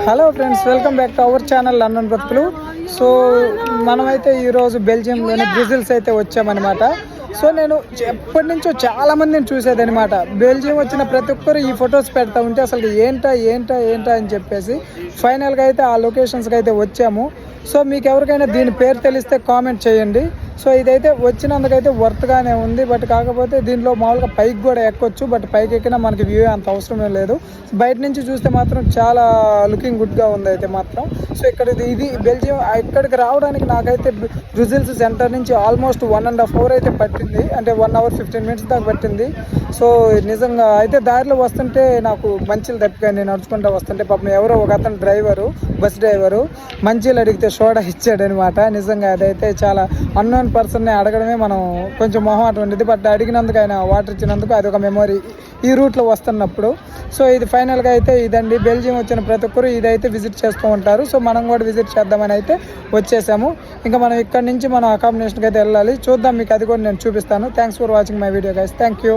Hello friends, welcome back to our channel London బ్రతుకులు. So మనమైతే ఈరోజు బెల్జియంలోని బ్రజిల్స్ అయితే వచ్చామన్నమాట. సో నేను ఎప్పటి నుంచో చాలా మందిని చూసేదనమాట. బెల్జియం వచ్చిన ప్రతి ఒక్కరు ఈ ఫొటోస్ పెడతా ఉంటే అసలు ఏంటా అని చెప్పేసి ఫైనల్గా అయితే ఆ లొకేషన్స్కి అయితే వచ్చాము. సో మీకు ఎవరికైనా దీని పేరు తెలిస్తే కామెంట్ చేయండి. సో ఇదైతే వచ్చినందుకైతే వర్త్గానే ఉంది. బట్ కాకపోతే దీంట్లో మామూలుగా పైకి కూడా ఎక్కొచ్చు. బట్ పైకి ఎక్కినా మనకి వ్యూ అంత అవసరమే లేదు. బయట నుంచి చూస్తే మాత్రం చాలా లుకింగ్ గుడ్గా ఉంది అయితే మాత్రం. సో ఇక్కడ ఇది బెల్జియం. ఇక్కడికి రావడానికి నాకైతే బ్రజిల్స్ సెంటర్ నుంచి ఆల్మోస్ట్ 1.5 hours అయితే పట్టింది. అంటే 1 hour 15 minutes దాకా పట్టింది. సో నిజంగా అయితే దారిలో వస్తుంటే నాకు మంచిలు తప్పిపోయింది. నడుచుకుంటూ వస్తుంటే పాపం ఎవరో ఒక అతను బస్ డ్రైవరు మంచిలు అడిగితే సోడా ఇచ్చాడనమాట. నిజంగా అదైతే చాలా అన్నోన్ పర్సన్ని అడగడమే మనం కొంచెం మొహమాటం ఉండేది. బట్ అడిగినందుకు ఆయన వాటర్ ఇచ్చినందుకు అది ఒక మెమొరీ ఈ రూట్లో వస్తున్నప్పుడు. సో ఇది ఫైనల్గా అయితే ఇదండి. బెల్జియం వచ్చిన ప్రతి ఒక్కరు ఇదైతే విజిట్ చేస్తూ ఉంటారు. సో మనం కూడా విజిట్ చేద్దామని అయితే వచ్చేసాము. ఇంకా మనం ఇక్కడ నుంచి మనం అకామిడేషన్కి అయితే వెళ్ళాలి. చూద్దాం, మీకు అది కూడా నేను చూపిస్తాను. Thanks for watching my video guys. Thank you.